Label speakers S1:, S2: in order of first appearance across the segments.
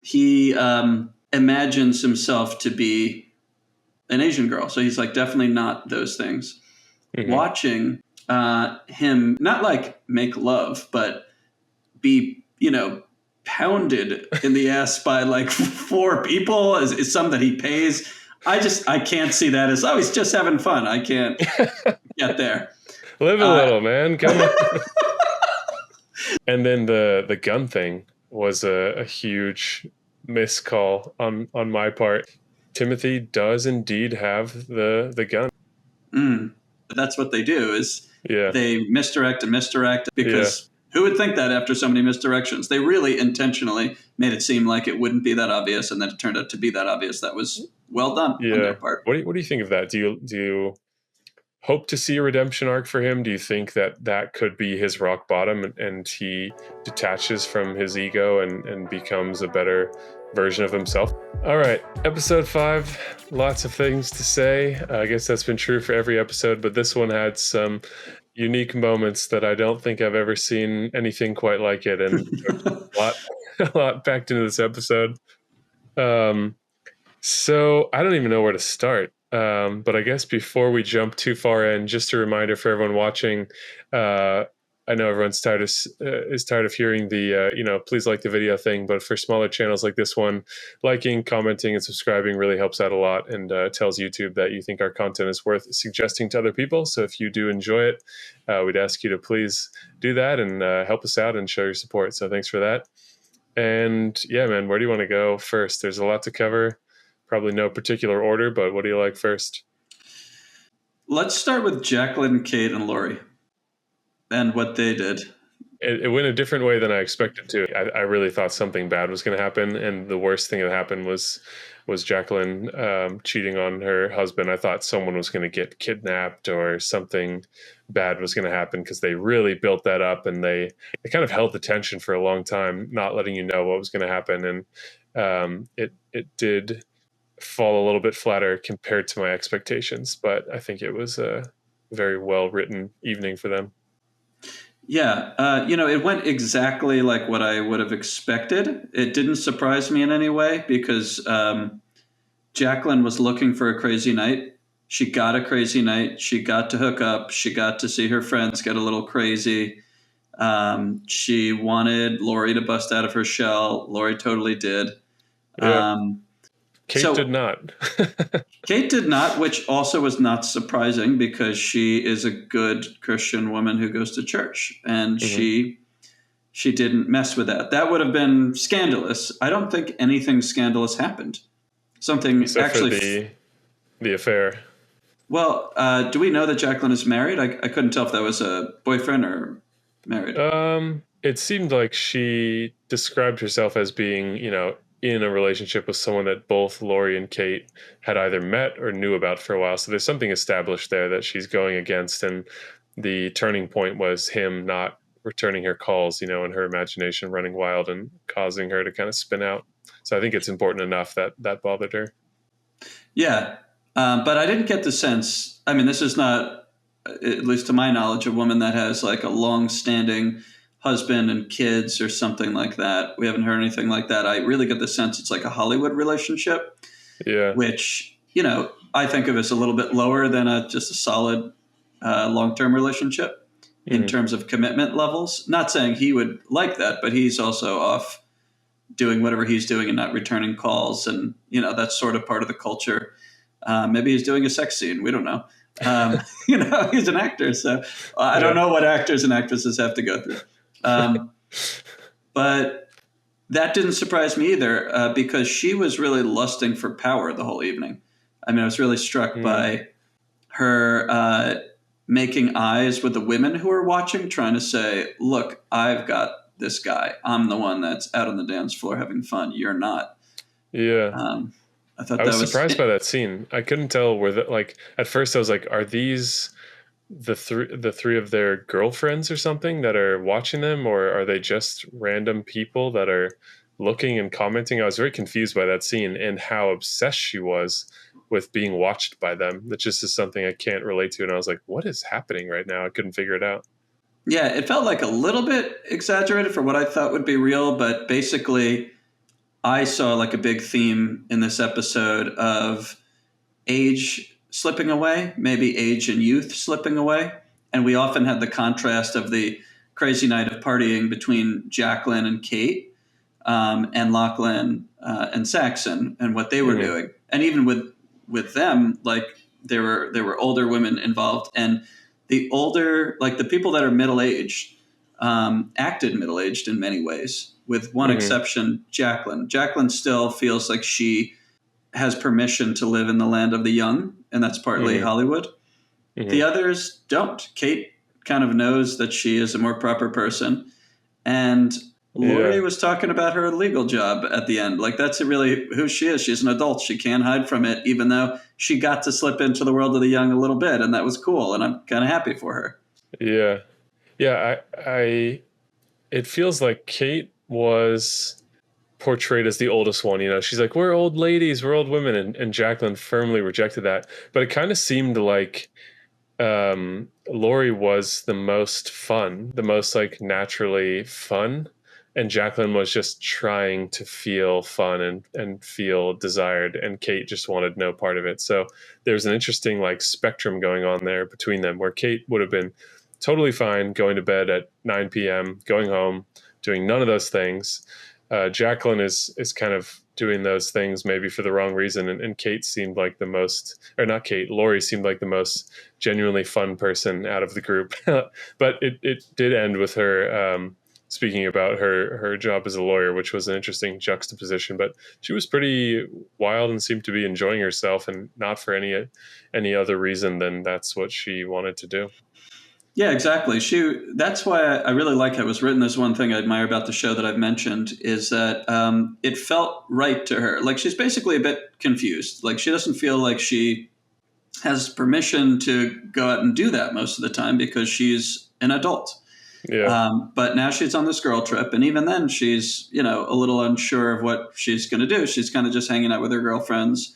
S1: he imagines himself to be an Asian girl. So he's like definitely not those things. Mm-hmm. Watching him not like make love, but be, pounded in the ass by like 4 people is something that he pays. I can't see that as, he's just having fun. I can't get there.
S2: Live a little, man. Come on. And then the gun thing was a huge miscall on my part. Timothy does indeed have the gun.
S1: That's what they do is they misdirect because who would think that after so many misdirections? They really intentionally made it seem like it wouldn't be that obvious, and then it turned out to be that obvious. That was well done on their part.
S2: What do you think of that? Do you hope to see a redemption arc for him? Do you think that could be his rock bottom and he detaches from his ego and becomes a better version of himself? All right, episode 5, lots of things to say. I guess that's been true for every episode, but this one had some unique moments that I don't think I've ever seen anything quite like it, and a lot packed into this episode. So I don't even know where to start. But I guess before we jump too far in, just a reminder for everyone watching, I know everyone's is tired of hearing the, please like the video thing, but for smaller channels like this one, liking, commenting, and subscribing really helps out a lot and tells YouTube that you think our content is worth suggesting to other people. So if you do enjoy it, we'd ask you to please do that and help us out and show your support. So thanks for that. And yeah, man, where do you want to go first? There's a lot to cover. Probably no particular order, but what do you like first?
S1: Let's start with Jaclyn, Kate, and Laurie and what they did.
S2: It went a different way than I expected to. I really thought something bad was going to happen, and the worst thing that happened was Jaclyn cheating on her husband. I thought someone was going to get kidnapped or something bad was going to happen because they really built that up, and they kind of held the tension for a long time, not letting you know what was going to happen. And it did fall a little bit flatter compared to my expectations, but I think it was a very well-written evening for them.
S1: Yeah. It went exactly like what I would have expected. It didn't surprise me in any way because Jaclyn was looking for a crazy night. She got a crazy night. She got to hook up. She got to see her friends get a little crazy. She wanted Laurie to bust out of her shell. Laurie totally did.
S2: Yeah. Kate did not.
S1: Kate did not, which also was not surprising because she is a good Christian woman who goes to church, and she didn't mess with that. That would have been scandalous. I don't think anything scandalous happened. Something
S2: except
S1: actually
S2: for the affair.
S1: Well, do we know that Jaclyn is married? I couldn't tell if that was a boyfriend or married.
S2: It seemed like she described herself as being, in a relationship with someone that both Laurie and Kate had either met or knew about for a while. So there's something established there that she's going against. And the turning point was him not returning her calls, and her imagination running wild and causing her to kind of spin out. So I think it's important enough that bothered her.
S1: Yeah. But I didn't get the sense, this is not, at least to my knowledge, a woman that has like a long-standing husband and kids or something like that. We haven't heard anything like that. I really get the sense it's like a Hollywood relationship, which, I think of as a little bit lower than just a solid long-term relationship in terms of commitment levels. Not saying he would like that, but he's also off doing whatever he's doing and not returning calls. And, that's sort of part of the culture. Maybe he's doing a sex scene. We don't know. He's an actor. So I don't know what actors and actresses have to go through. But that didn't surprise me either because she was really lusting for power the whole evening. I was really struck by her making eyes with the women who were watching, trying to say, look, I've got this guy. I'm the one that's out on the dance floor having fun. You're not.
S2: Yeah.
S1: I
S2: was surprised by that scene. I couldn't tell at first I was like, are these the three of their girlfriends or something that are watching them, or are they just random people that are looking and commenting? I was very confused by that scene and how obsessed she was with being watched by them. That just is something I can't relate to. And I was like, what is happening right now? I couldn't figure it out.
S1: Yeah, it felt like a little bit exaggerated for what I thought would be real, but basically I saw like a big theme in this episode of age slipping away, maybe age and youth slipping away. And we often had the contrast of the crazy night of partying between Jaclyn and Kate, and Lauchlan and Saxon, and what they were doing. And even with them, like there were older women involved, and the older, like the people that are middle aged, acted middle aged in many ways, with one exception, Jaclyn. Jaclyn still feels like she has permission to live in the land of the young, and that's partly Hollywood. The others don't. Kate kind of knows that she is a more proper person, and Laurie was talking about her legal job at the end. Like, that's really who she is. She's an adult. She can't hide from it, even though she got to slip into the world of the young a little bit, and that was cool, and I'm kind of happy for her.
S2: Yeah. Yeah, I it feels like Kate was portrayed as the oldest one. She's like, we're old ladies, we're old women, and Jaclyn firmly rejected that. But it kind of seemed like Laurie was the most fun, the most like naturally fun, and Jaclyn was just trying to feel fun and feel desired, and Kate just wanted no part of it. So there's an interesting like spectrum going on there between them, where Kate would have been totally fine going to bed at 9 p.m., going home, doing none of those things. Jaclyn is kind of doing those things maybe for the wrong reason, and Kate seemed like the most, or not Kate, Laurie seemed like the most genuinely fun person out of the group. But it did end with her speaking about her job as a lawyer, which was an interesting juxtaposition. But she was pretty wild and seemed to be enjoying herself, and not for any other reason than that's what she wanted to do.
S1: Yeah, exactly. That's why I really like how it was written. There's one thing I admire about the show that I've mentioned is that it felt right to her. Like, she's basically a bit confused. Like, she doesn't feel like she has permission to go out and do that most of the time because she's an adult.
S2: Yeah.
S1: But now she's on this girl trip, and even then she's, a little unsure of what she's going to do. She's kind of just hanging out with her girlfriends.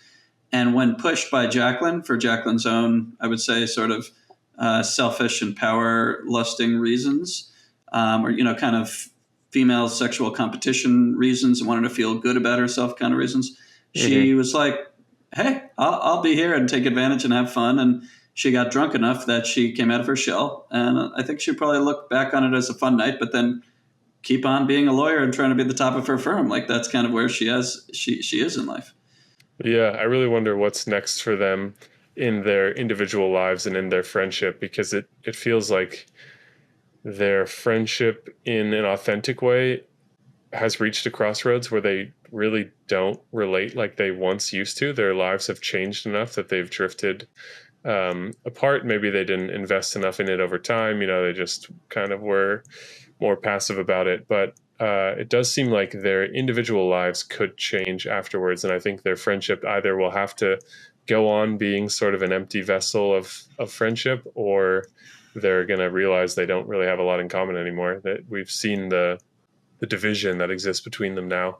S1: And when pushed by Jaclyn for Jaclyn's own, I would say, sort of selfish and power lusting reasons, or kind of female sexual competition reasons, and wanting to feel good about herself kind of reasons, she was like, hey, I'll be here and take advantage and have fun. And she got drunk enough that she came out of her shell, and I think she'd probably look back on it as a fun night, but then keep on being a lawyer and trying to be at the top of her firm. Like, that's kind of where she is in life.
S2: Yeah, I really wonder what's next for them in their individual lives and in their friendship, because it feels like their friendship in an authentic way has reached a crossroads where they really don't relate like they once used to. Their lives have changed enough that they've drifted apart. Maybe they didn't invest enough in it over time. They just kind of were more passive about it. But it does seem like their individual lives could change afterwards. And I think their friendship either will have to go on being sort of an empty vessel of friendship, or they're going to realize they don't really have a lot in common anymore. That we've seen the division that exists between them now,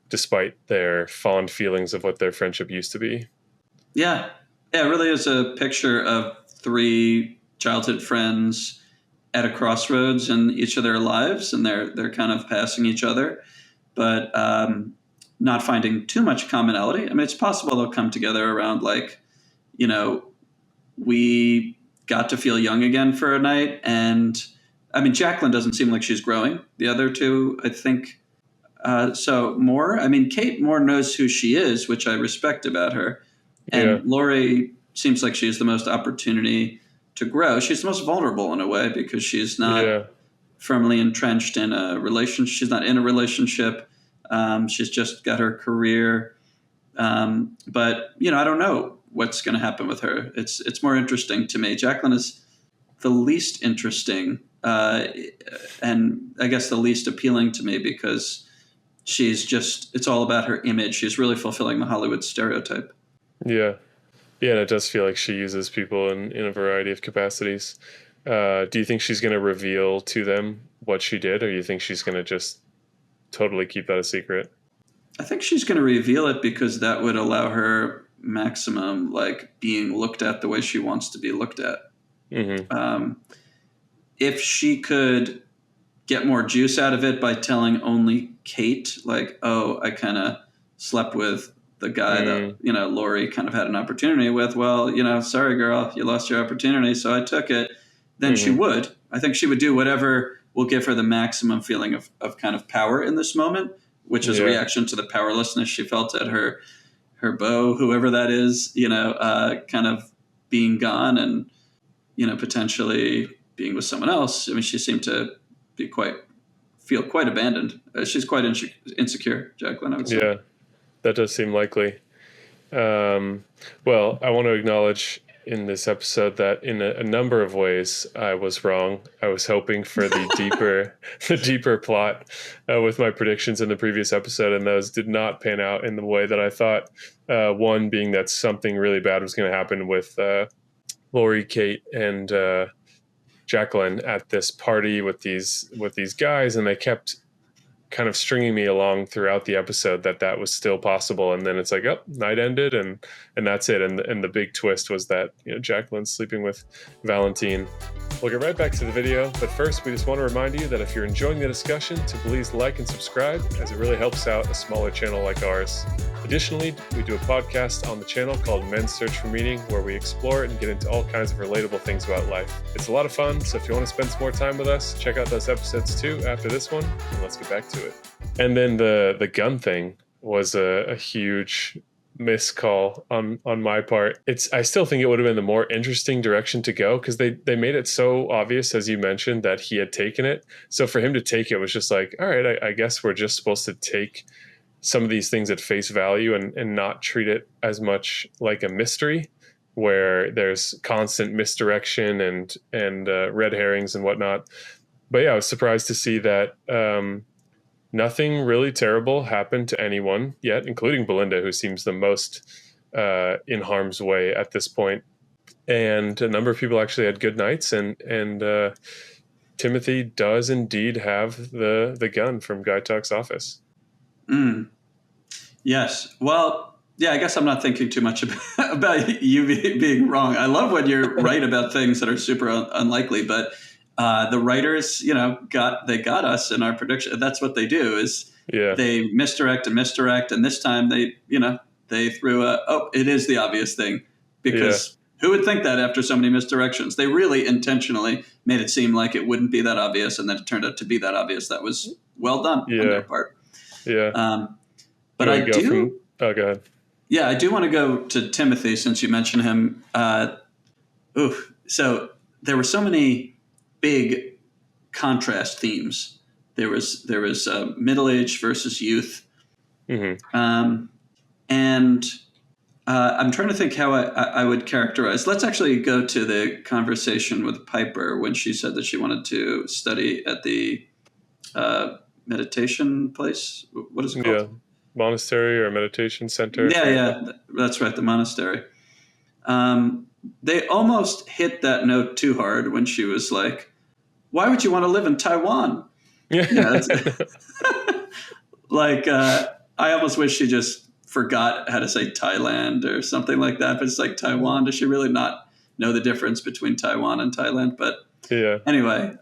S2: despite their fond feelings of what their friendship used to be.
S1: Yeah. Yeah, it really is a picture of three childhood friends at a crossroads in each of their lives, and they're kind of passing each other, but not finding too much commonality. I mean, it's possible they'll come together around, like, we got to feel young again for a night. And I mean, Jaclyn doesn't seem like she's growing. The other two, I think, so more. I mean, Kate more knows who she is, which I respect about her. And Laurie seems like she has the most opportunity to grow. She's the most vulnerable in a way because she's not firmly entrenched in a relationship. She's not in a relationship. She's just got her career. But, I don't know what's going to happen with her. It's more interesting to me. Jaclyn is the least interesting, and I guess the least appealing to me because it's all about her image. She's really fulfilling the Hollywood stereotype.
S2: Yeah. Yeah, and it does feel like she uses people in a variety of capacities. Do you think she's going to reveal to them what she did, or do you think she's going to just totally keep that a secret?
S1: I think she's going to reveal it because that would allow her maximum, like, being looked at the way she wants to be looked at. If she could get more juice out of it by telling only Kate, like, oh, I kind of slept with the guy that, Laurie kind of had an opportunity with. Well, sorry, girl, you lost your opportunity, so I took it. Then she would. I think she would do whatever will give her the maximum feeling of kind of power in this moment, which is a reaction to the powerlessness she felt at her beau, whoever that is, kind of being gone and, potentially being with someone else. I mean, she seemed to feel quite abandoned. She's quite insecure, Jaclyn, I would say.
S2: Yeah, that does seem likely. Well, I want to acknowledge in this episode that in a number of ways I was wrong. I was hoping for the deeper plot with my predictions in the previous episode, and those did not pan out in the way that I thought. One being that something really bad was going to happen with Laurie, Kate, and Jaclyn at this party with these guys, and they kept kind of stringing me along throughout the episode that was still possible. And then it's like, oh, night ended and that's it. And the big twist was that, Jaclyn's sleeping with Valentine. We'll get right back to the video, but first we just want to remind you that if you're enjoying the discussion, to please like and subscribe, as it really helps out a smaller channel like ours. Additionally, we do a podcast on the channel called Men's Search for Meaning, where we explore and get into all kinds of relatable things about life. It's a lot of fun, so if you want to spend some more time with us, check out those episodes too after this one, and let's get back to it. And then the gun thing was a huge miscall on my part. I still think it would have been the more interesting direction to go, because they made it so obvious, as you mentioned, that he had taken it. So for him to take it was just like, all right, I guess we're just supposed to take some of these things at face value and not treat it as much like a mystery where there's constant misdirection and red herrings and whatnot. But yeah, I was surprised to see that nothing really terrible happened to anyone yet, including Belinda, who seems the most in harm's way at this point. And a number of people actually had good nights, and Timothy does indeed have the gun from Guy Talk's office.
S1: Yes. Well, yeah, I guess I'm not thinking too much about you being wrong. I love when you're right about things that are super unlikely, but the writers, got us in our prediction. That's what they do, is they misdirect, and this time they threw it is the obvious thing, because who would think that after so many misdirections? They really intentionally made it seem like it wouldn't be that obvious, and then it turned out to be that obvious. That was well done on their part.
S2: Yeah.
S1: But
S2: go ahead.
S1: Yeah, I do want to go to Timothy, since you mentioned him. So there were so many big contrast themes. There was middle age versus youth, and I'm trying to think how I would characterize. Let's actually go to the conversation with Piper when she said that she wanted to study at the meditation place. What is it called?
S2: Yeah. Monastery or meditation center.
S1: Yeah, that's right, the monastery. They almost hit that note too hard when she was like, why would you want to live in Taiwan? Yeah, like, I almost wish she just forgot how to say Thailand or something like that. But it's like, Taiwan, does she really not know the difference between Taiwan and Thailand? But anyway,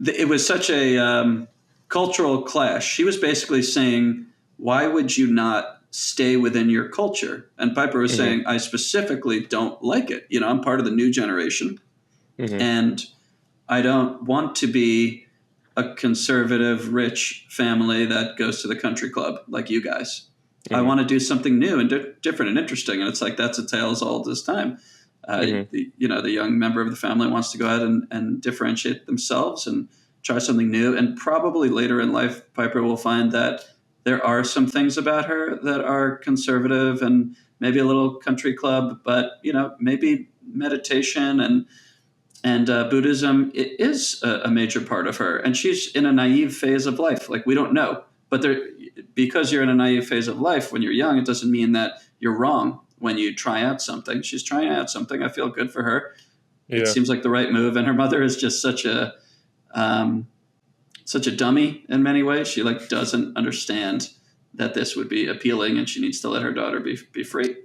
S1: it was such a cultural clash. She was basically saying, why would you not stay within your culture? And Piper was saying, I specifically don't like it. I'm part of the new generation, and I don't want to be a conservative, rich family that goes to the country club like you guys. I want to do something new and different and interesting. And it's like, that's a tale as old as time. The young member of the family wants to go out and differentiate themselves and try something new. And probably later in life, Piper will find that there are some things about her that are conservative and maybe a little country club, but, maybe meditation and Buddhism is a major part of her. And she's in a naive phase of life. Like, we don't know. But because you're in a naive phase of life when you're young, it doesn't mean that you're wrong when you try out something. She's trying out something. I feel good for her. Yeah. It seems like the right move. And her mother is just such a dummy in many ways. She doesn't understand that this would be appealing, and she needs to let her daughter be free.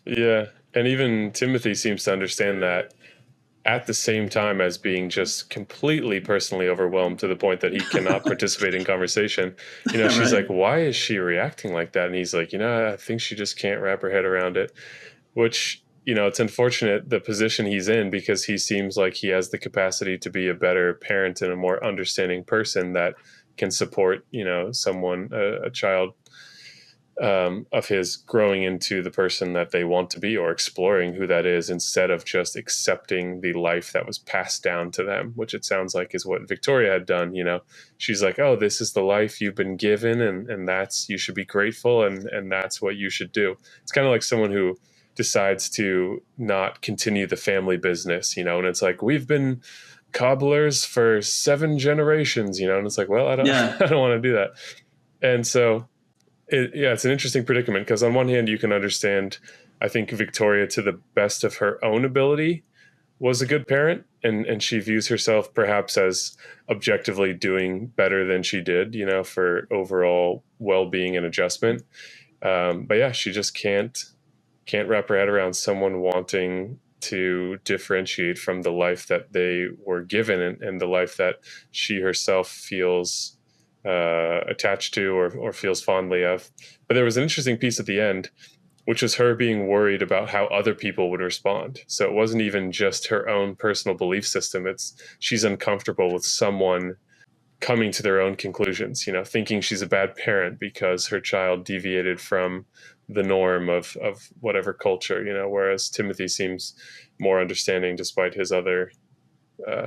S2: Yeah. And even Timothy seems to understand that at the same time as being just completely personally overwhelmed to the point that he cannot participate in conversation. She's
S1: Right.
S2: like, why is she reacting like that? And he's like, I think she just can't wrap her head around it, which, it's unfortunate the position he's in, because he seems like he has the capacity to be a better parent and a more understanding person that can support, someone, a child of his growing into the person that they want to be, or exploring who that is, instead of just accepting the life that was passed down to them, which it sounds like is what Victoria had done. She's like, oh, this is the life you've been given, and that's, you should be grateful, and that's what you should do. It's kind of like someone who decides to not continue the family business, and it's like, we've been cobblers for 7 generations, and it's like, well, I don't
S1: Yeah.
S2: I don't want to do that. And so it's an interesting predicament, because on one hand, you can understand, I think Victoria, to the best of her own ability, was a good parent, and she views herself perhaps as objectively doing better than she did, for overall well-being and adjustment. But yeah, she just can't wrap her head around someone wanting to differentiate from the life that they were given, and the life that she herself feels attached to, or feels fondly of. But there was an interesting piece at the end, which was her being worried about how other people would respond. So it wasn't even just her own personal belief system. It's, she's uncomfortable with someone coming to their own conclusions, thinking she's a bad parent because her child deviated from the norm of whatever culture, whereas Timothy seems more understanding despite his other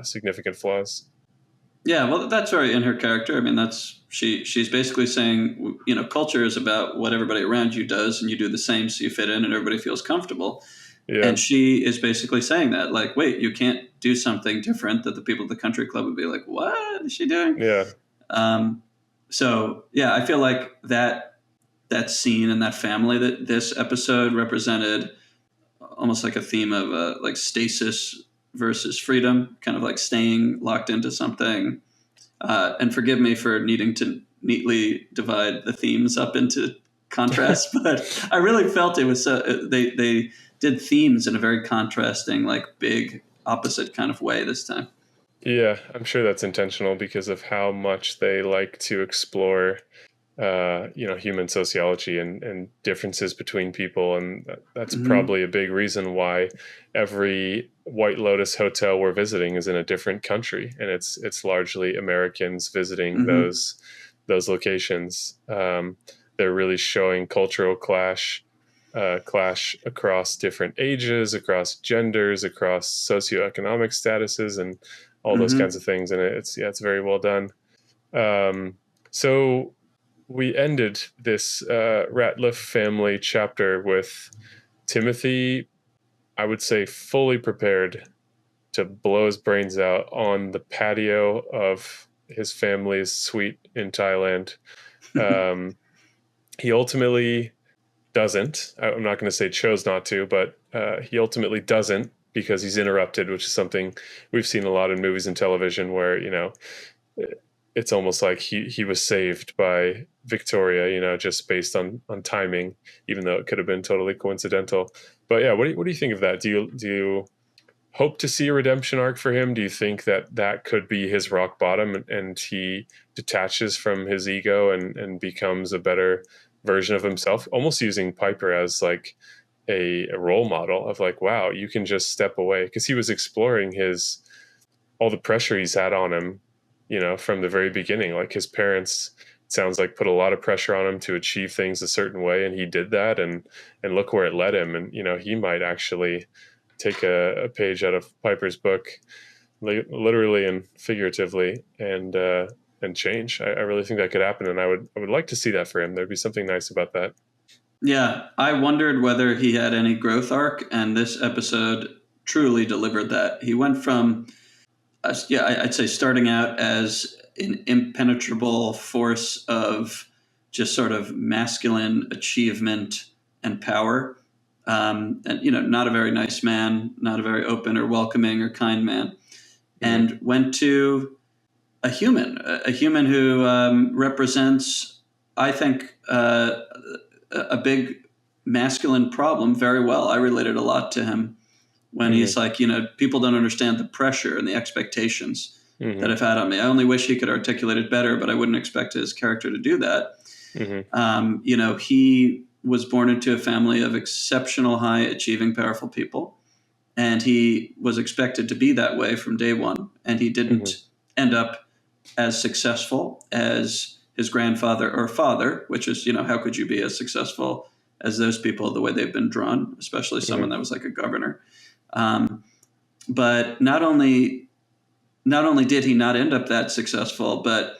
S2: significant flaws.
S1: Yeah, well, that's very in her character. I mean, she's basically saying, culture is about what everybody around you does, and you do the same, so you fit in, and everybody feels comfortable.
S2: Yeah.
S1: And she is basically saying that, like, wait, you can't do something different, that the people at the country club would be like, what is she doing?
S2: Yeah.
S1: So yeah, I feel like that scene and that family, that this episode represented, almost like a theme of like stasis versus freedom, kind of like staying locked into something. And forgive me for needing to neatly divide the themes up into contrasts, but I really felt it was they did themes in a very contrasting, like big opposite kind of way this time.
S2: Yeah, I'm sure that's intentional because of how much they like to explore human sociology, and differences between people. And that's probably a big reason why every White Lotus hotel we're visiting is in a different country. And it's largely Americans visiting those locations. They're really showing cultural clash across different ages, across genders, across socioeconomic statuses, and all those kinds of things. And it's very well done. So we ended this Ratliff family chapter with Timothy, I would say, fully prepared to blow his brains out on the patio of his family's suite in Thailand. He ultimately doesn't. I'm not going to say chose not to, but he ultimately doesn't, because he's interrupted, which is something we've seen a lot in movies and television, where it's almost like he was saved by Victoria, just based on timing, even though it could have been totally coincidental. But yeah, what do you think of that? Do you hope to see a redemption arc for him? Do you think that could be his rock bottom, and he detaches from his ego and becomes a better version of himself, almost using Piper as like a role model of like, wow, you can just step away? Because he was exploring all the pressure he's had on him, from the very beginning. Like, his parents, it sounds like, put a lot of pressure on him to achieve things a certain way, and he did that, and look where it led him. And he might actually take a page out of Piper's book, literally and figuratively, and change. I really think that could happen, and I would like to see that for him. There'd be something nice about that.
S1: Yeah, I wondered whether he had any growth arc, and this episode truly delivered that. He went from, I'd say, starting out as an impenetrable force of just sort of masculine achievement and power, and not a very nice man, not a very open or welcoming or kind man, and went to a human who represents, I think, a big masculine problem very well. I related a lot to him. when he's like, people don't understand the pressure and the expectations that I've had on me. I only wish he could articulate it better, but I wouldn't expect his character to do that. He was born into a family of exceptional, high achieving, powerful people. And he was expected to be that way from day one. And he didn't end up as successful as his grandfather or father, which is, how could you be as successful as those people the way they've been drawn, especially someone that was like a governor. But not only did he not end up that successful, but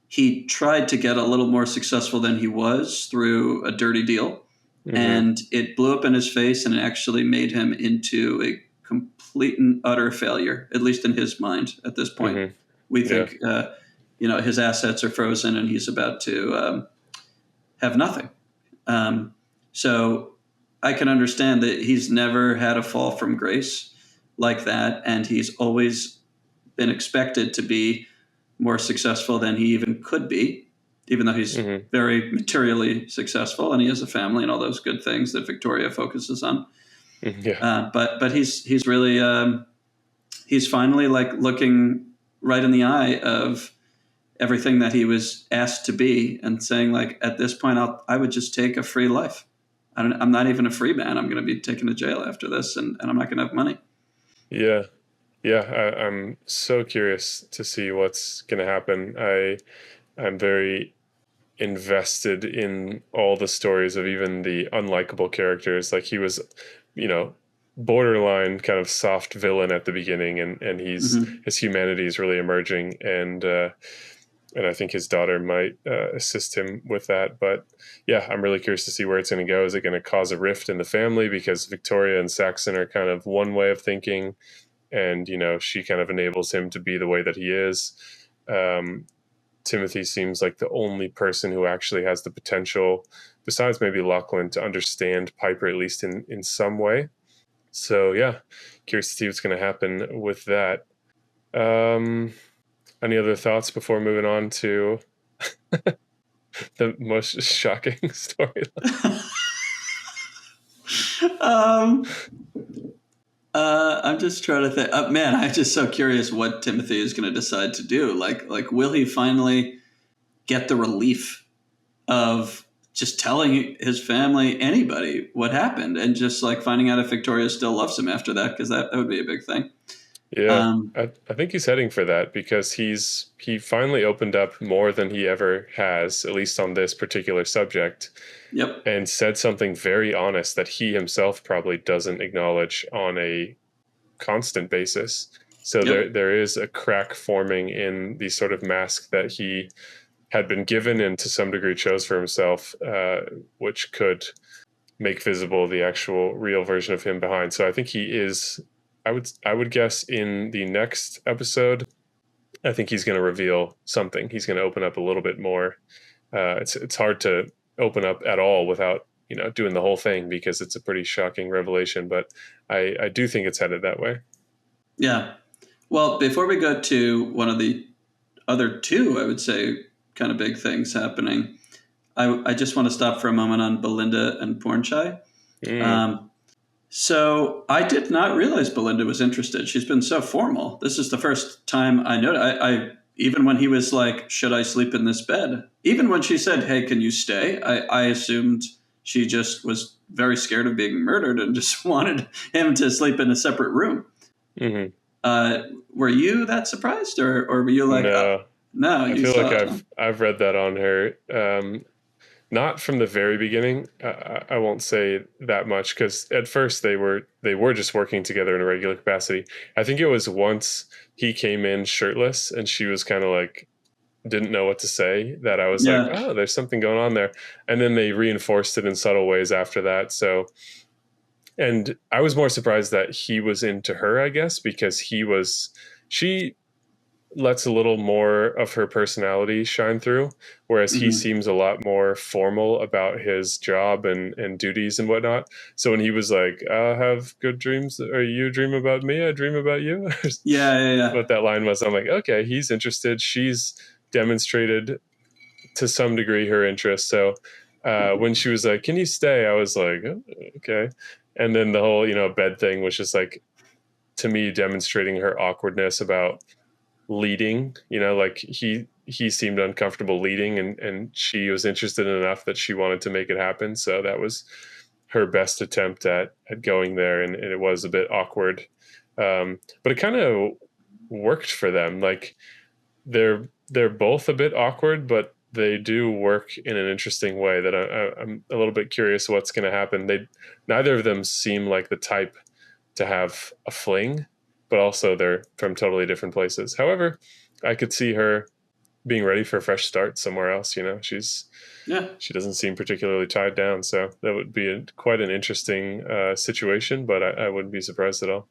S1: he tried to get a little more successful than he was through a dirty deal. And it blew up in his face, and it actually made him into a complete and utter failure, at least in his mind at this point. We think, his assets are frozen and he's about to have nothing. So I can understand that he's never had a fall from grace like that. And he's always been expected to be more successful than he even could be, even though he's very materially successful and he has a family and all those good things that Victoria focuses on. But he's really, he's finally like looking right in the eye of everything that he was asked to be and saying like, at this point, I would just take a free life. I'm not even a free man. I'm going to be taken to jail after this and I'm not going to have money.
S2: Yeah. I'm so curious to see what's going to happen. I'm very invested in all the stories of even the unlikable characters. Like he was, borderline kind of soft villain at the beginning, and his humanity is really emerging, and I think his daughter might assist him with that. But yeah, I'm really curious to see where it's going to go. Is it going to cause a rift in the family because Victoria and Saxon are kind of one way of thinking, and she kind of enables him to be the way that he is. Timothy seems like the only person who actually has the potential, besides maybe Lochlan, to understand Piper, at least in some way. So yeah, curious to see what's going to happen with that. Any other thoughts before moving on to the most shocking storyline?
S1: I'm just trying to think. Man, I'm just so curious what Timothy is going to decide to do. Like, will he finally get the relief of just telling his family, anybody, what happened, and just like finding out if Victoria still loves him after that? Because that would be a big thing.
S2: Yeah, I think he's heading for that because he finally opened up more than he ever has, at least on this particular subject.
S1: Yep.
S2: And said something very honest that he himself probably doesn't acknowledge on a constant basis. So there is a crack forming in the sort of mask that he had been given and to some degree chose for himself, which could make visible the actual real version of him behind. So I think he is, I would guess in the next episode, I think he's going to reveal something. He's going to open up a little bit more. It's hard to open up at all without doing the whole thing because it's a pretty shocking revelation. But I do think it's headed that way.
S1: Yeah. Well, before we go to one of the other two, I would say, kind of big things happening, I just want to stop for a moment on Belinda and Pornchai. So I did not realize Belinda was interested. She's been so formal. This is the first time I noticed. I even when he was like, should I sleep in this bed? Even when she said, hey, can you stay? I assumed she just was very scared of being murdered and just wanted him to sleep in a separate room. Were you that surprised or were you like, no,
S2: I feel like I've read that on her. Not from the very beginning. I won't say that much because at first they were just working together in a regular capacity. I think it was once he came in shirtless and she was kind of like didn't know what to say that I was like, oh, there's something going on there. And then they reinforced it in subtle ways after that. So, and I was more surprised that he was into her, I guess, because she lets a little more of her personality shine through, whereas he seems a lot more formal about his job and duties and whatnot. So when he was like, I have good dreams, or you dream about me, I dream about you.
S1: Yeah.
S2: What that line was, I'm like, okay, he's interested. She's demonstrated to some degree her interest. So when she was like, "Can you stay?" I was like, "Oh, okay." And then the whole, bed thing was just like, to me, demonstrating her awkwardness about leading. Like he seemed uncomfortable leading, and she was interested enough that she wanted to make it happen. So that was her best attempt at going there, and it was a bit awkward. But it kind of worked for them. Like they're both a bit awkward, but they do work in an interesting way that I'm a little bit curious what's going to happen. Neither of them seem like the type to have a fling, but also they're from totally different places. However, I could see her being ready for a fresh start somewhere else. She doesn't seem particularly tied down, so that would be quite an interesting situation. But I wouldn't be surprised at all.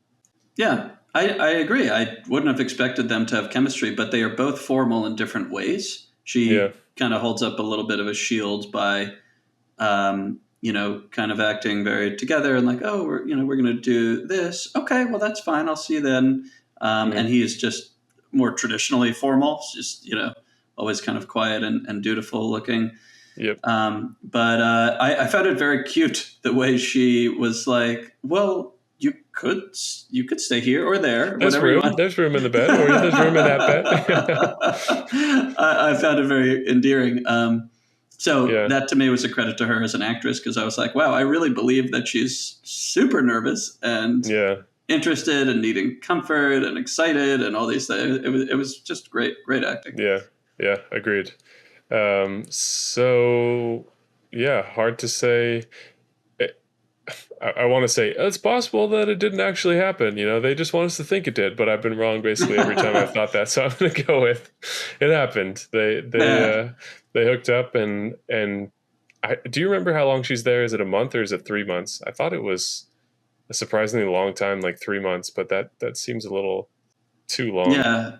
S1: Yeah, I agree. I wouldn't have expected them to have chemistry, but they are both formal in different ways.
S2: Yeah,
S1: She kind of holds up a little bit of a shield by, kind of acting very together and like, oh, we're going to do this. Okay, well, that's fine. I'll see you then. And he is just more traditionally formal, just, always kind of quiet and dutiful looking.
S2: yep.
S1: But I found it very cute the way she was like, well, you could stay here or there,
S2: There's
S1: whatever you
S2: room.
S1: want.
S2: There's room in the bed, or there's room in that bed.
S1: I found it very endearing. So
S2: Yeah,
S1: that to me was a credit to her as an actress, because I was like, wow, I really believe that she's super nervous and
S2: yeah,
S1: interested and needing comfort and excited and all these things. It was just great acting.
S2: yeah. Agreed. So yeah, hard to say. I want to say it's possible that it didn't actually happen. They just want us to think it did, but I've been wrong basically every time I've thought that. So I'm going to go with it happened. They hooked up, and do you remember how long she's there? Is it a month or is it 3 months? I thought it was a surprisingly long time, like 3 months, but that seems a little too long.
S1: Yeah.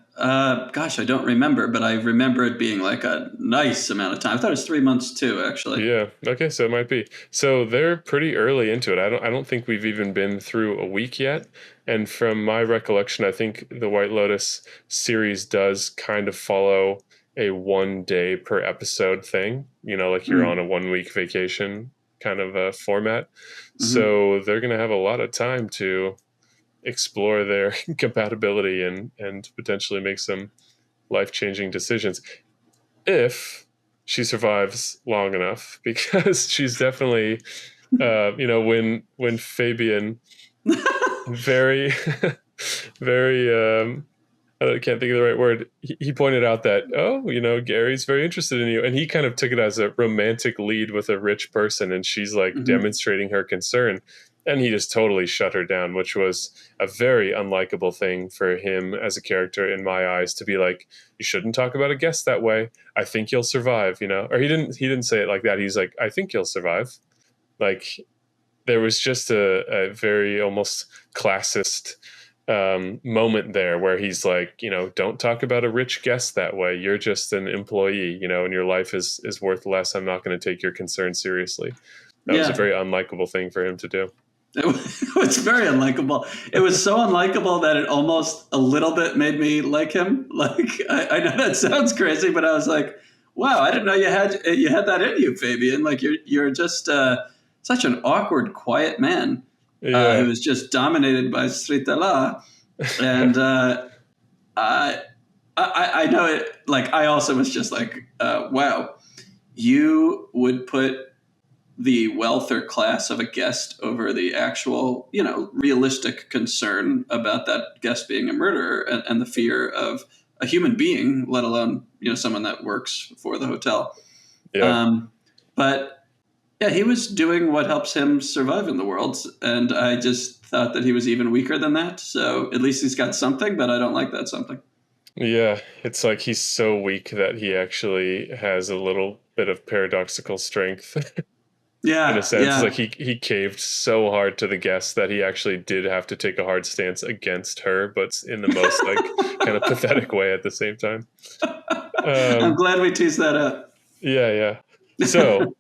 S1: Gosh, I don't remember, but I remember it being like a nice amount of time. I thought it was 3 months too, actually.
S2: Yeah. Okay. So it might be. So they're pretty early into it. I don't think we've even been through a week yet. And from my recollection, I think the White Lotus series does kind of follow a 1 day per episode thing. Like you're on a 1 week vacation kind of a format. So they're going to have a lot of time to explore their compatibility and potentially make some life-changing decisions if she survives long enough, because she's definitely when Fabian very very I can't think of the right word. He pointed out that, Gary's very interested in you. And he kind of took it as a romantic lead with a rich person. And she's like demonstrating her concern. And he just totally shut her down, which was a very unlikable thing for him as a character in my eyes, to be like, you shouldn't talk about a guest that way. I think you'll survive, Or he didn't say it like that. He's like, I think you'll survive. Like, there was just a very almost classist moment there where he's like, don't talk about a rich guest that way. You're just an employee, and your life is worth less. I'm not going to take your concern seriously. That was a very unlikable thing for him to do.
S1: It was very unlikable. It was so unlikable that it almost a little bit made me like him. Like, I know that sounds crazy, but I was like, wow, I didn't know you had that in you, Fabian. Like, you're just such an awkward, quiet man.
S2: Yeah.
S1: Who was just dominated by Sritala. And I know it, like, I also was just like, wow, you would put the wealth or class of a guest over the actual, realistic concern about that guest being a murderer and the fear of a human being, let alone, someone that works for the hotel.
S2: Yeah.
S1: But yeah, he was doing what helps him survive in the world. And I just thought that he was even weaker than that. So at least he's got something, but I don't like that something.
S2: Yeah. It's like he's so weak that he actually has a little bit of paradoxical strength.
S1: Yeah.
S2: In a sense,
S1: Yeah.
S2: it's like he caved so hard to the guests that he actually did have to take a hard stance against her, but in the most like kind of pathetic way at the same time.
S1: I'm glad we teased that up.
S2: Yeah. So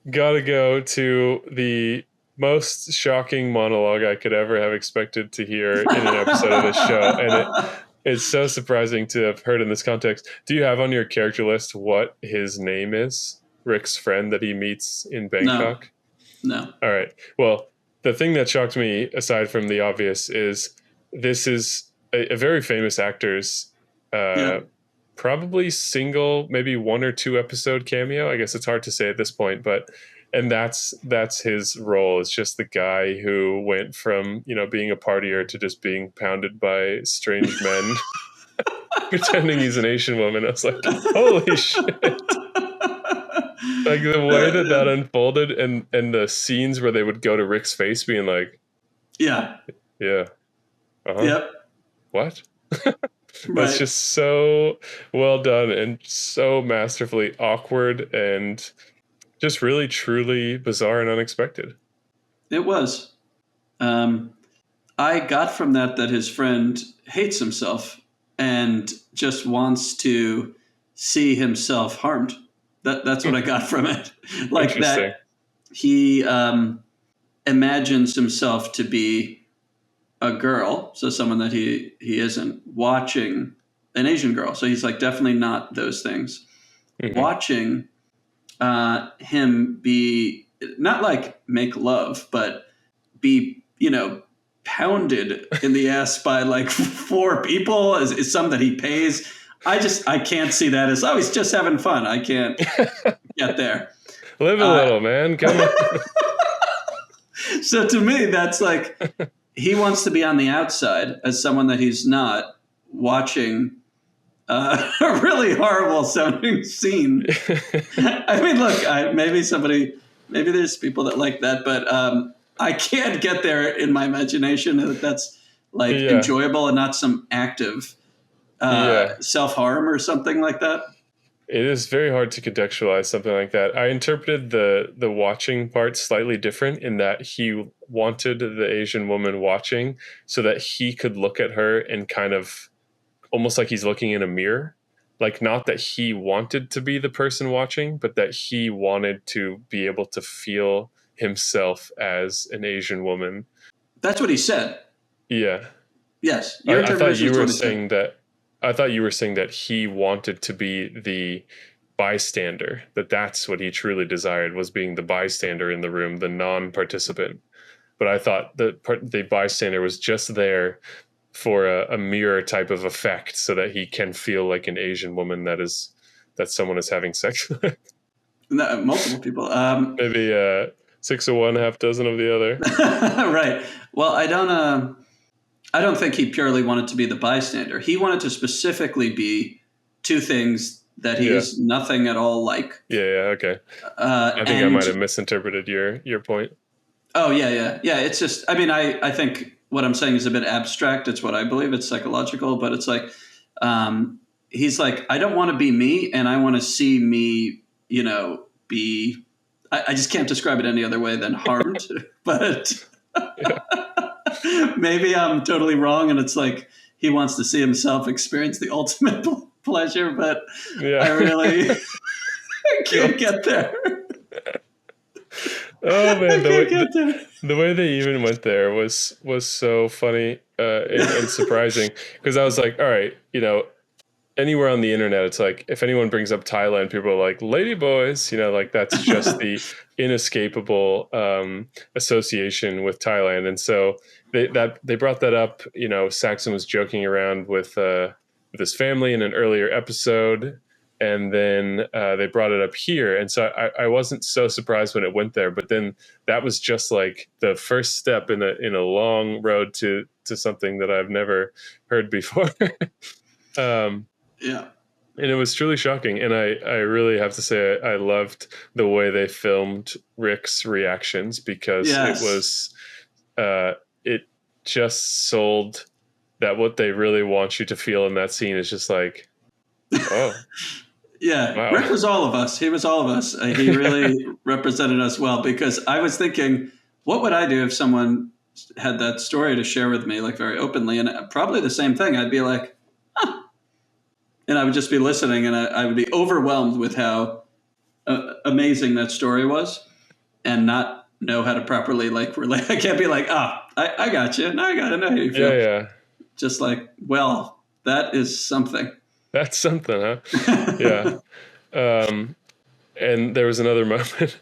S2: gotta go to the most shocking monologue I could ever have expected to hear in an episode of this show. And it's so surprising to have heard in this context. Do you have on your character list what his name is? Rick's friend that he meets in
S1: No,
S2: Bangkok?
S1: no.
S2: All right. Well, the thing that shocked me, aside from the obvious, is this is a very famous actor's
S1: Yeah.
S2: probably single, maybe 1 or 2 episode cameo. I guess it's hard to say at this point, but and that's his role. It's just the guy who went from, being a partier to just being pounded by strange men pretending he's an Asian woman. I was like, holy shit. Like the way that unfolded, and the scenes where they would go to Rick's face being like,
S1: Yeah.
S2: yeah, uh-huh,
S1: Yep.
S2: what? That's
S1: Right.
S2: just so well done and so masterfully awkward and just really truly bizarre and unexpected.
S1: It was. I got from that his friend hates himself and just wants to see himself harmed. That's what I got from it. Like
S2: Interesting.
S1: that he imagines himself to be a girl, so someone that he isn't, watching an Asian girl. So he's like definitely not those things.
S2: Mm-hmm.
S1: Watching him be, not like make love, but be, pounded in the ass by like 4 people is something that he pays. I can't see that as, he's just having fun. I can't get there.
S2: Live a little, man. Come on.
S1: So to me, that's like, he wants to be on the outside as someone that he's not, watching a really horrible sounding scene. I mean, look, maybe there's people that like that, but I can't get there in my imagination that that's like enjoyable and not some active self-harm or something like that.
S2: It is very hard to contextualize something like that. I interpreted the watching part slightly different in that he wanted the Asian woman watching so that he could look at her and kind of almost like he's looking in a mirror. Like, not that he wanted to be the person watching, but that he wanted to be able to feel himself as an Asian woman. That's
S1: what he said.
S2: Yeah.
S1: Yes.
S2: I thought you were saying that. I thought you were saying that he wanted to be the bystander, that's what he truly desired, was being the bystander in the room, the non-participant. But I thought the bystander was just there for a mirror type of effect so that he can feel like an Asian woman that someone is having sex with.
S1: No, multiple people.
S2: Maybe 6 of one, half dozen of the other.
S1: Right. Well, I don't think he purely wanted to be the bystander. He wanted to specifically be 2 things that he is nothing at all like.
S2: Yeah, okay. I think I might have misinterpreted your point.
S1: Oh, yeah. It's just, I mean, I think what I'm saying is a bit abstract. It's what I believe. It's psychological, but it's like, he's like, I don't want to be me, and I want to see me, be, I just can't describe it any other way than harmed, but maybe I'm totally wrong. And it's like, he wants to see himself experience the ultimate pleasure, but I really can't get there.
S2: Oh man, the way they even went there was so funny and surprising, because I was like, all right, anywhere on the internet, it's like if anyone brings up Thailand, people are like, lady boys, like that's just the inescapable association with Thailand. And so they brought that up. Saxon was joking around with his family in an earlier episode, and then they brought it up here. And so I wasn't so surprised when it went there, but then that was just like the first step in a long road to something that I've never heard before.
S1: Yeah.
S2: And it was truly shocking. And I really have to say, I loved the way they filmed Rick's reactions, because it was, it just sold that what they really want you to feel in that scene is just like, oh.
S1: Yeah,
S2: wow.
S1: Rick was all of us. He was all of us. He really represented us well, because I was thinking, what would I do if someone had that story to share with me, like very openly? And probably the same thing. I'd be like, huh. And I would just be listening, and I would be overwhelmed with how amazing that story was, and not know how to properly like relate. I can't be like, I got you. Now I got to know how you feel.
S2: Yeah.
S1: Just like, well, that is something.
S2: That's something, huh? Yeah. And there was another moment.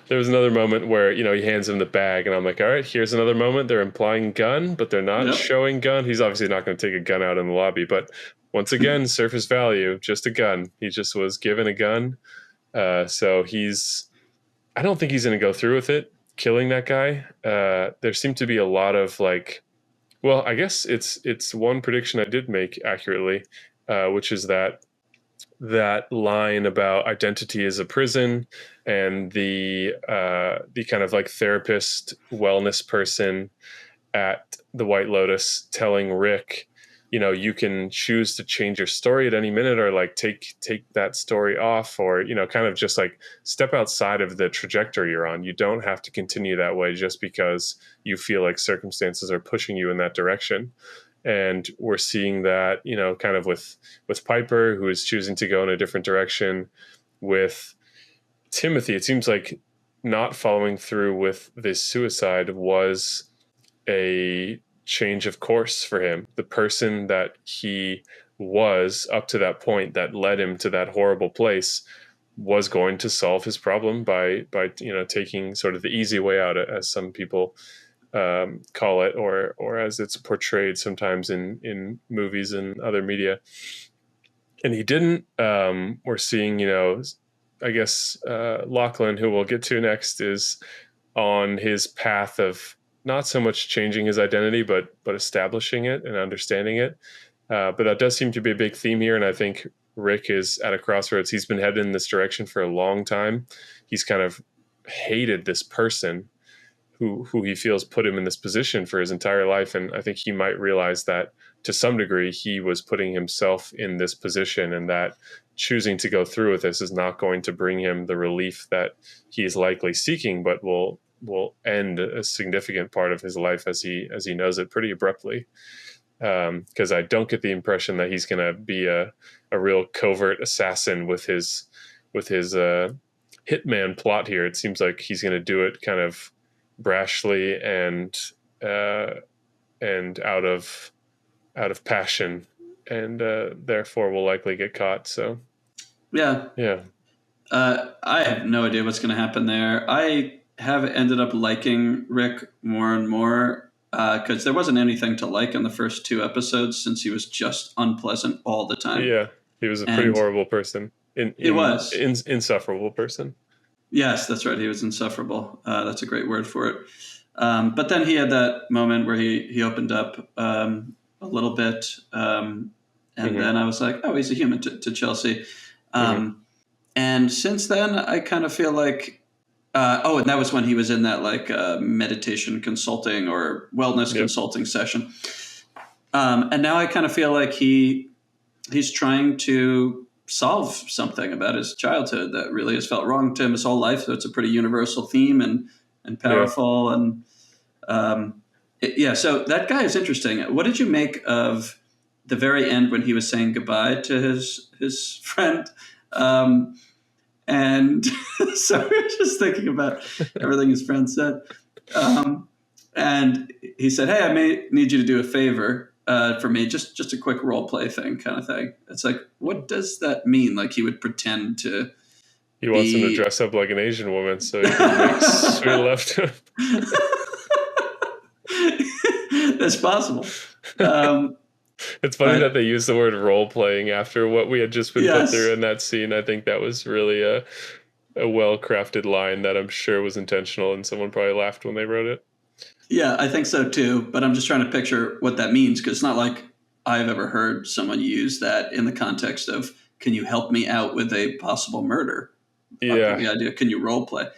S2: There was another moment where, you know, he hands him the bag, and I'm like, all right, here's another moment. They're implying gun, but they're not
S1: Yep.
S2: showing gun. He's obviously not going to take a gun out in the lobby, but once again, surface value, just a gun. He just was given a gun. So I don't think he's going to go through with it, killing that guy. There seemed to be a lot of like, well, I guess it's one prediction I did make accurately, which is that line about identity as a prison, and the kind of like therapist wellness person at the White Lotus telling Rick, you know, you can choose to change your story at any minute, or like take that story off, or, you know, kind of just like step outside of the trajectory you're on. You don't have to continue that way just because you feel like circumstances are pushing you in that direction. And we're seeing that, you know, kind of with Piper, who is choosing to go in a different direction. With Timothy, it seems like not following through with this suicide was a change of course for him. The person that he was up to that point that led him to that horrible place was going to solve his problem by you know, taking sort of the easy way out, as some people call it, or as it's portrayed sometimes in movies and other media. And he didn't. We're seeing, you know, I guess Lochlan, who we'll get to next, is on his path of not so much changing his identity, but establishing it and understanding it. But that does seem to be a big theme here, and I think Rick is at a crossroads. He's been headed in this direction for a long time. He's kind of hated this person who he feels put him in this position for his entire life, and I think he might realize that to some degree he was putting himself in this position, and that choosing to go through with this is not going to bring him the relief that he is likely seeking, but will end a significant part of his life as he knows it pretty abruptly. Because I don't get the impression that he's going to be a real covert assassin with his hitman plot here. It seems like he's going to do it kind of brashly and out of passion, and therefore will likely get caught. So
S1: Yeah. I have no idea what's going to happen there. I have ended up liking Rick more and more, because there wasn't anything to like in the first two episodes, since he was just unpleasant all the time.
S2: Yeah, he was a pretty horrible person. Insufferable person.
S1: Yes, that's right. He was insufferable. That's a great word for it. But then he had that moment where he opened up a little bit, and then I was like, oh, he's a human to Chelsea. And since then, I kind of feel like, and that was when he was in that like meditation consulting or wellness consulting session. And now I kind of feel like he's trying to solve something about his childhood that really has felt wrong to him his whole life. So it's a pretty universal theme and powerful. And so that guy is interesting. What did you make of the very end when he was saying goodbye to his friend? And so I was just thinking about everything his friend said. And he said, hey, I may need you to do a favor for me, just a quick role play thing kind of thing. It's like, what does that mean? Like he would pretend to
S2: He wants him to dress up like an Asian woman so he can make sweet love to him.
S1: That's possible.
S2: It's funny that they use the word role playing after what we had just been put through in that scene. I think that was really a well-crafted line that I'm sure was intentional, and someone probably laughed when they wrote it.
S1: Yeah, I think so too. But I'm just trying to picture what that means, because it's not like I've ever heard someone use that in the context of, can you help me out with a possible murder?
S2: Yeah.
S1: The idea, can you role play?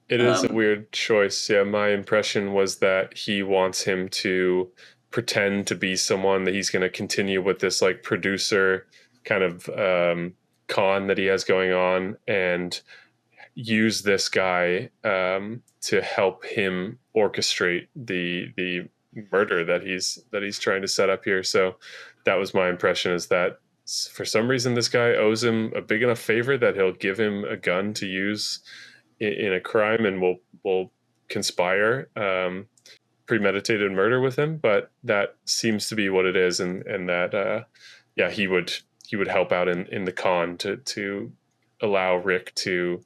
S2: It is a weird choice. Yeah, my impression was that he wants him to pretend to be someone, that he's going to continue with this like producer kind of con that he has going on, and use this guy to help him orchestrate the murder that he's trying to set up here. So that was my impression, is that for some reason this guy owes him a big enough favor that he'll give him a gun to use in a crime, and will conspire premeditated murder with him. But that seems to be what it is, and that he would help out in the con to allow Rick to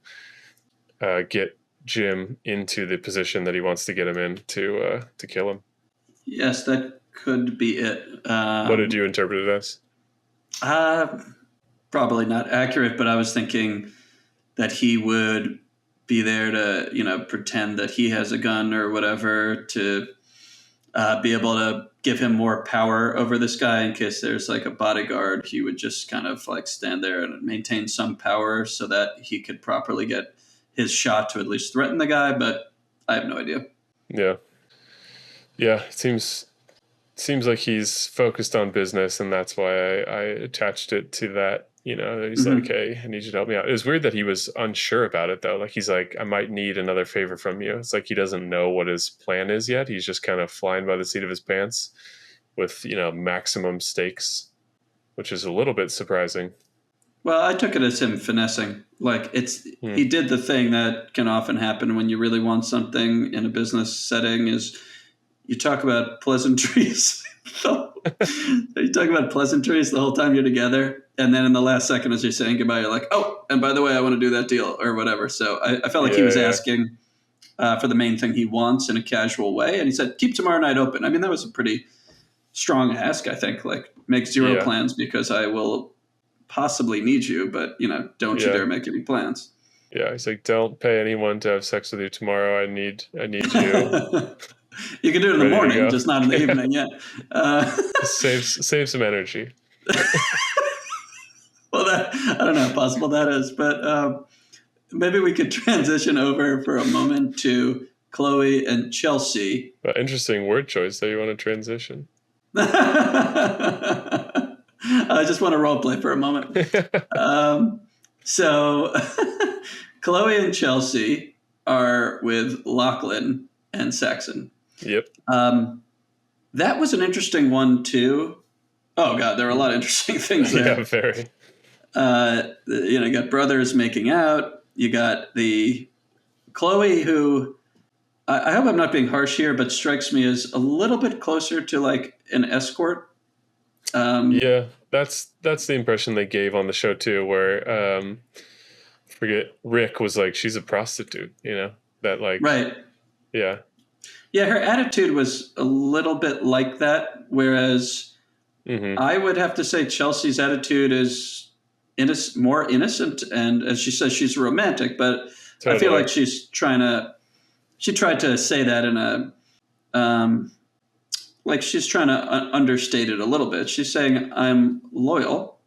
S2: get Jim into the position that he wants to get him in to kill him.
S1: Yes, that could be it.
S2: What did you interpret it as?
S1: Probably not accurate, but I was thinking that he would be there to, pretend that he has a gun or whatever to be able to give him more power over this guy in case there's like a bodyguard. He would just kind of like stand there and maintain some power so that he could properly get his shot to at least threaten the guy, but I have no idea.
S2: Yeah. It seems like he's focused on business, and that's why I attached it to that. He's like, hey, I need you to help me out. It was weird that he was unsure about it, though. Like, he's like, I might need another favor from you. It's like he doesn't know what his plan is yet. He's just kind of flying by the seat of his pants with, maximum stakes, which is a little bit surprising.
S1: Well, I took it as him finessing. Like, he did the thing that can often happen when you really want something in a business setting is you talk about pleasantries. You talk about pleasantries the whole time you're together. And then in the last second, as you're saying goodbye, you're like, oh, and by the way, I want to do that deal or whatever. So I felt like he was asking for the main thing he wants in a casual way. And he said, keep tomorrow night open. I mean, that was a pretty strong ask, I think. Like, make zero plans because I will possibly need you. But, don't you dare make any plans.
S2: Yeah, he's like, don't pay anyone to have sex with you tomorrow. I need you.
S1: You can do it in the morning, just not in the evening yet.
S2: Save some energy.
S1: Well, I don't know how possible that is, but maybe we could transition over for a moment to Chloe and Chelsea.
S2: Interesting word choice that you want to transition.
S1: I just want to role play for a moment. So Chloe and Chelsea are with Lochlan and Saxon.
S2: Yep.
S1: That was an interesting one too. Oh God, there were a lot of interesting things there.
S2: Yeah, very.
S1: You got brothers making out. You got the Chloe who I hope I'm not being harsh here, but strikes me as a little bit closer to like an escort.
S2: Yeah, that's the impression they gave on the show too, where forget Rick was like, she's a prostitute, that like
S1: right.
S2: Yeah.
S1: Yeah, her attitude was a little bit like that, whereas I would have to say Chelsea's attitude is more innocent, and as she says, she's romantic, but totally. I feel like she tried to say that in a, like she's trying to understate it a little bit. She's saying, I'm loyal,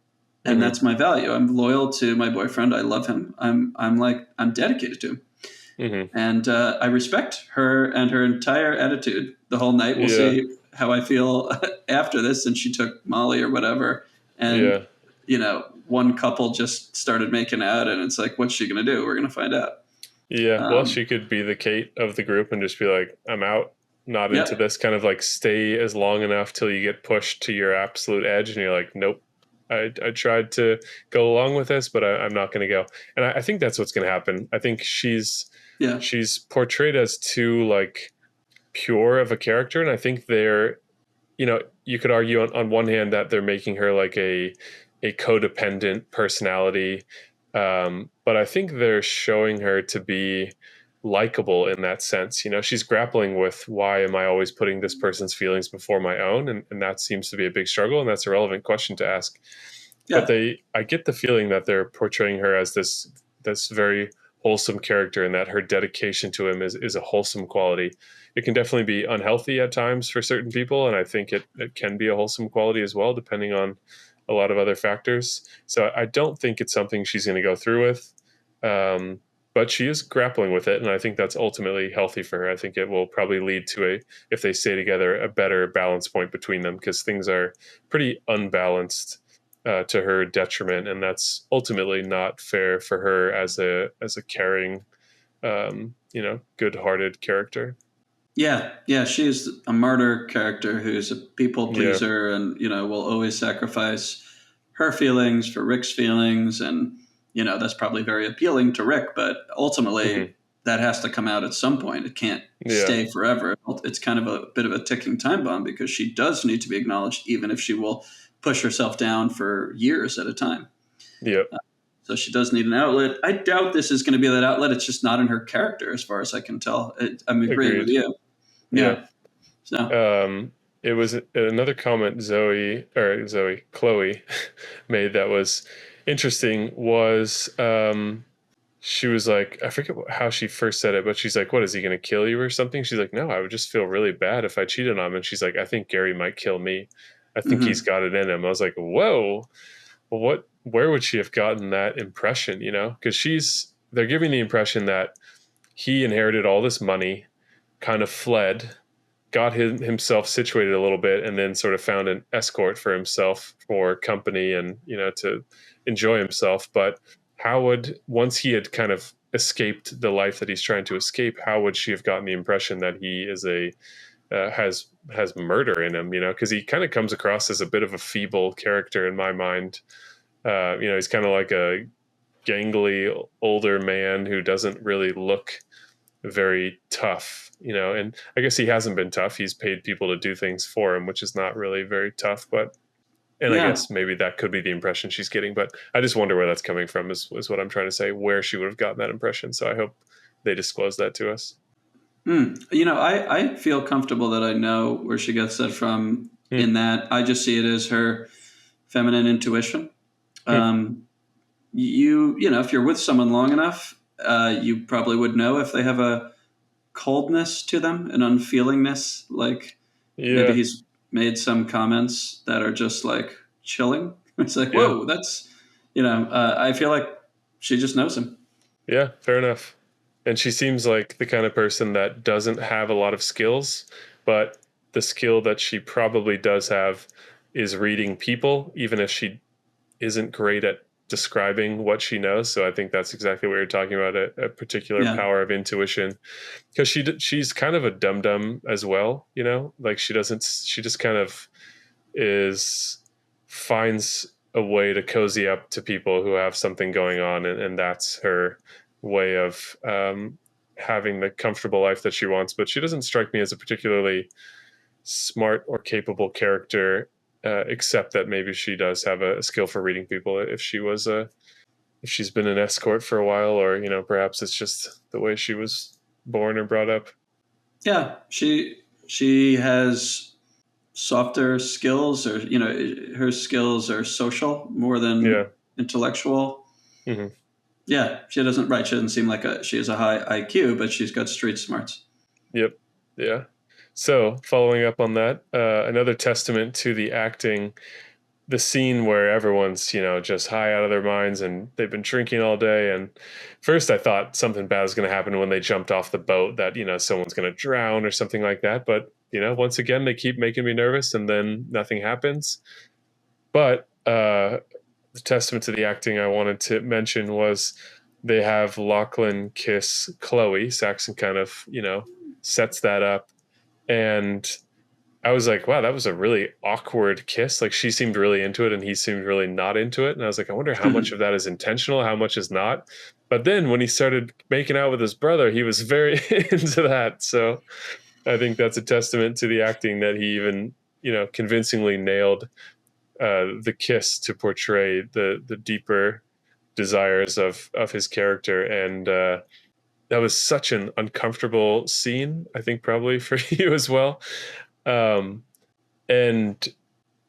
S1: and that's my value. I'm loyal to my boyfriend. I love him. I'm dedicated to him. And I respect her and her entire attitude the whole night. We'll see how I feel after this. And she took Molly or whatever. And, one couple just started making out. And it's like, what's she going to do? We're going to find out.
S2: Yeah. Well, she could be the Kate of the group and just be like, I'm out, not into this, kind of like stay as long enough till you get pushed to your absolute edge. And you're like, nope. I tried to go along with this, but I'm not going to go. And I think that's what's going to happen. I think she's portrayed as too like pure of a character. And I think they're, you could argue on one hand that they're making her like a codependent personality. But I think they're showing her to be likable in that sense. She's grappling with, why am I always putting this person's feelings before my own? And that seems to be a big struggle. And that's a relevant question to ask. Yeah. But I get the feeling that they're portraying her as this very wholesome character, and that her dedication to him is a wholesome quality. It can definitely be unhealthy at times for certain people. And I think it can be a wholesome quality as well, depending on a lot of other factors. So I don't think it's something she's going to go through with. But she is grappling with it, and I think that's ultimately healthy for her. I think it will probably lead to if they stay together, a better balance point between them, because things are pretty unbalanced to her detriment, and that's ultimately not fair for her as a caring, good-hearted character.
S1: Yeah, she's a martyr character who's a people pleaser, and will always sacrifice her feelings for Rick's feelings, and that's probably very appealing to Rick, but ultimately that has to come out at some point. It can't stay forever. It's kind of a bit of a ticking time bomb, because she does need to be acknowledged, even if she will push herself down for years at a time.
S2: Yeah.
S1: So she does need an outlet. I doubt this is going to be that outlet. It's just not in her character, as far as I can tell. I'm agreeing with
S2: Agreed.
S1: you.
S2: Yeah.
S1: Yeah. So.
S2: It was another comment Chloe made that was interesting was she was like, I forget how she first said it, but she's like, what, is he going to kill you or something? She's like, no, I would just feel really bad if I cheated on him. And she's like, I think Gary might kill me. I think he's got it in him. I was like, whoa, where would she have gotten that impression? Because they're giving the impression that he inherited all this money, kind of fled, got himself situated a little bit, and then sort of found an escort for himself for company and to enjoy himself. But once he had kind of escaped the life that he's trying to escape, how would she have gotten the impression that he is has murder in him? Because he kind of comes across as a bit of a feeble character in my mind. He's kind of like a gangly older man who doesn't really look very tough, and I guess he hasn't been tough. He's paid people to do things for him, which is not really very tough, I guess maybe that could be the impression she's getting, but I just wonder where that's coming from is what I'm trying to say, where she would have gotten that impression. So I hope they disclose that to us.
S1: I feel comfortable that I know where she gets that from, in that I just see it as her feminine intuition. If you're with someone long enough, you probably would know if they have a coldness to them, an unfeelingness. Like maybe he's made some comments that are just like chilling. It's like, whoa, that's, I feel like she just knows him.
S2: Yeah, fair enough. And she seems like the kind of person that doesn't have a lot of skills, but the skill that she probably does have is reading people, even if she isn't great at describing what she knows. So I think that's exactly what you're talking about, a particular power of intuition, because she's kind of a dum-dum as well, like she just kind of finds a way to cozy up to people who have something going on, and that's her way of having the comfortable life that she wants. But she doesn't strike me as a particularly smart or capable character, except that maybe she does have a skill for reading people if she's been an escort for a while, or perhaps it's just the way she was born or brought up.
S1: Yeah, she has softer skills, or her skills are social more than intellectual.
S2: Mm-hmm.
S1: Yeah, she doesn't seem like she has a high IQ, but she's got street smarts.
S2: Yep. Yeah. So following up on that, another testament to the acting, the scene where everyone's, just high out of their minds and they've been drinking all day. And first I thought something bad was going to happen when they jumped off the boat, that, someone's going to drown or something like that. But, once again, they keep making me nervous and then nothing happens. But the testament to the acting I wanted to mention was they have Lochlan kiss Chloe. Saxon kind of, sets that up. And I was like, wow, that was a really awkward kiss. Like she seemed really into it and he seemed really not into it. And I was like, I wonder how much of that is intentional, how much is not. But then when he started making out with his brother, he was very into that. So I think that's a testament to the acting that he even, convincingly nailed the kiss to portray the deeper desires of his character. And that was such an uncomfortable scene, I think probably for you as well. And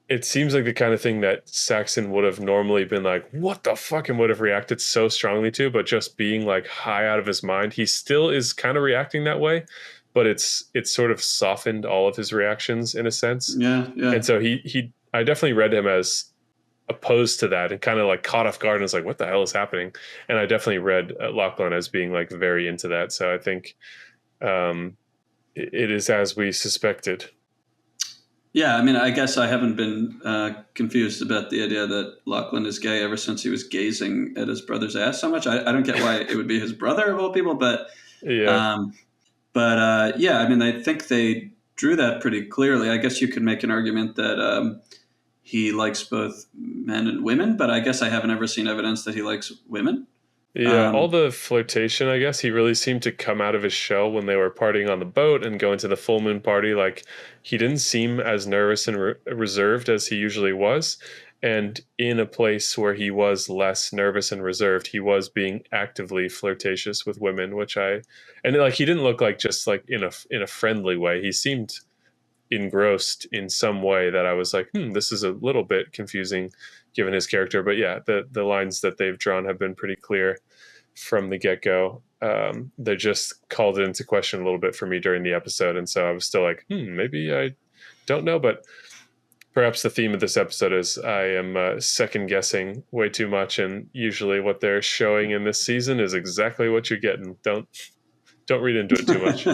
S2: it seems like the kind of thing that Saxon would have normally been like, what the fuck, and would have reacted so strongly to, but just being like high out of his mind. He still is kind of reacting that way, but it's sort of softened all of his reactions in a sense.
S1: Yeah.
S2: And so I definitely read him as opposed to that and kind of like caught off guard and was like, what the hell is happening? And I definitely read Lochlan as being like very into that. So I think it is as we suspected.
S1: Yeah, I mean, I guess I haven't been confused about the idea that Lochlan is gay ever since he was gazing at his brother's ass so much. I don't get why it would be his brother of all people, but yeah. I mean, I think they drew that pretty clearly. I guess you could make an argument that he likes both men and women, but I guess I haven't ever seen evidence that he likes women.
S2: Yeah, all the flirtation, I guess, he really seemed to come out of his shell when they were partying on the boat and going to the full moon party. Like, he didn't seem as nervous and reserved as he usually was. And in a place where he was less nervous and reserved, he was being actively flirtatious with women, and like he didn't look like just like in a friendly way. He seemed engrossed in some way that I was like, this is a little bit confusing given his character. But yeah, the lines that they've drawn have been pretty clear from the get-go. They just called it into question a little bit for me during the episode, and so I was still like, maybe I don't know. But perhaps the theme of this episode is I am second guessing way too much, and usually what they're showing in this season is exactly what you're getting. Don't read into it too much.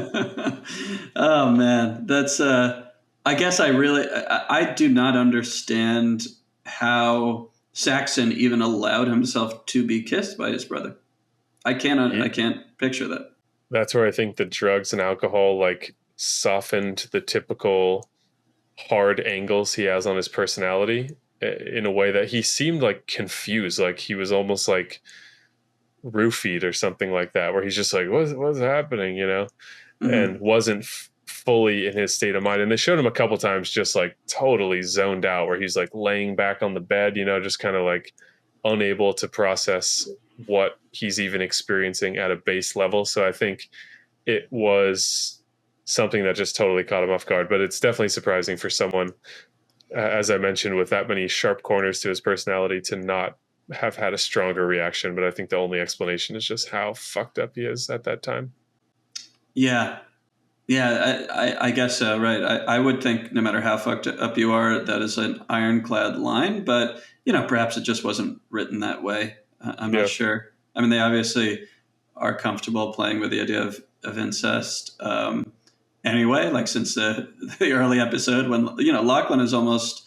S1: Oh man, that's I guess I do not understand how Saxon even allowed himself to be kissed by his brother. I can't picture that.
S2: That's where I think the drugs and alcohol like softened the typical hard angles he has on his personality in a way that he seemed like confused, like he was almost like roofied or something like that, where he's just like, what's happening, and wasn't fully in his state of mind. And they showed him a couple times just like totally zoned out, where he's like laying back on the bed, just kind of like unable to process what he's even experiencing at a base level. So I think it was something that just totally caught him off guard. But it's definitely surprising for someone, as I mentioned, with that many sharp corners to his personality to not have had a stronger reaction. But I think the only explanation is just how fucked up he is at that time.
S1: Yeah. I guess so. Right. I would think no matter how fucked up you are, that is an ironclad line. But perhaps it just wasn't written that way. I'm not sure. I mean, they obviously are comfortable playing with the idea of incest. Anyway, like since the early episode when Lochlan is almost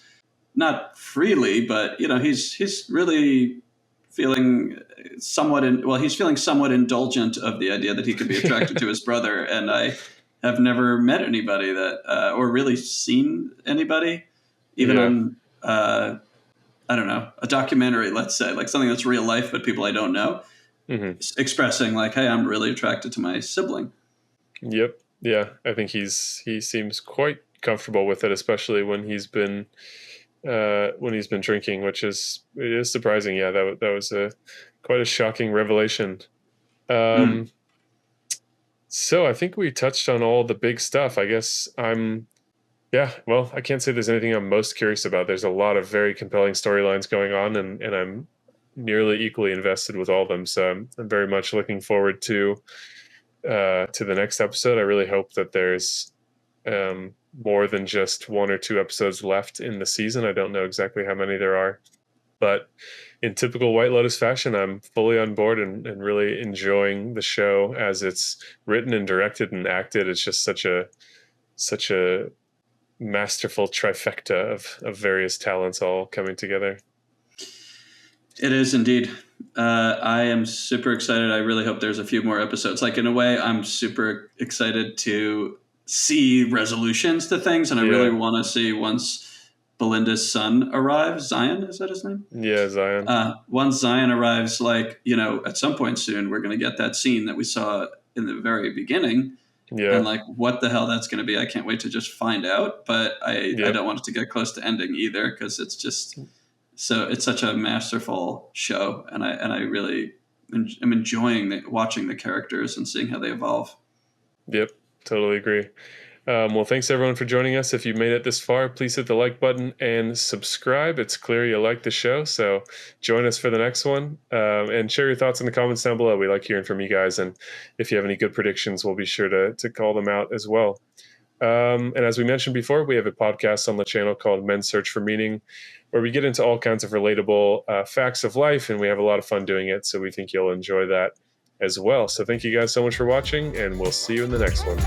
S1: not freely, but he's really feeling somewhat he's feeling somewhat indulgent of the idea that he could be attracted to his brother. And I have never met anybody that or really seen anybody even on I don't know, a documentary, let's say, like something that's real life but people I don't know, expressing like, hey, I'm really attracted to my sibling.
S2: Yep. Yeah, I think he seems quite comfortable with it, especially when he's been drinking, it is surprising. Yeah, that was quite a shocking revelation. So I think we touched on all the big stuff. I guess I can't say there's anything I'm most curious about. There's a lot of very compelling storylines going on, and I'm nearly equally invested with all of them. So I'm very much looking forward to the next episode. I really hope that there's more than just one or two episodes left in the season. I don't know exactly how many there are, but in typical White Lotus fashion, I'm fully on board and really enjoying the show as it's written and directed and acted. It's just such a masterful trifecta of various talents all coming together.
S1: It is indeed. I am super excited. I really hope there's a few more episodes. Like, in a way, I'm super excited to see resolutions to things, and I really want to see once Belinda's son arrives. Zion, is that his name?
S2: Yeah, Zion.
S1: Once Zion arrives, at some point soon, we're going to get that scene that we saw in the very beginning. Yeah. And what the hell that's going to be. I can't wait to just find out, but I don't want it to get close to ending either, because it's just it's such a masterful show, and I really am enjoying watching the characters and seeing how they evolve.
S2: Yep, totally agree. Well, thanks everyone for joining us. If you made it this far, please hit the like button and subscribe. It's clear you like the show, so join us for the next one. And share your thoughts in the comments down below. We like hearing from you guys, and if you have any good predictions, we'll be sure to call them out as well. And as we mentioned before, we have a podcast on the channel called Men's Search for Meaning, where we get into all kinds of relatable facts of life, and we have a lot of fun doing it, so we think you'll enjoy that as well. So thank you guys so much for watching, and we'll see you in the next one.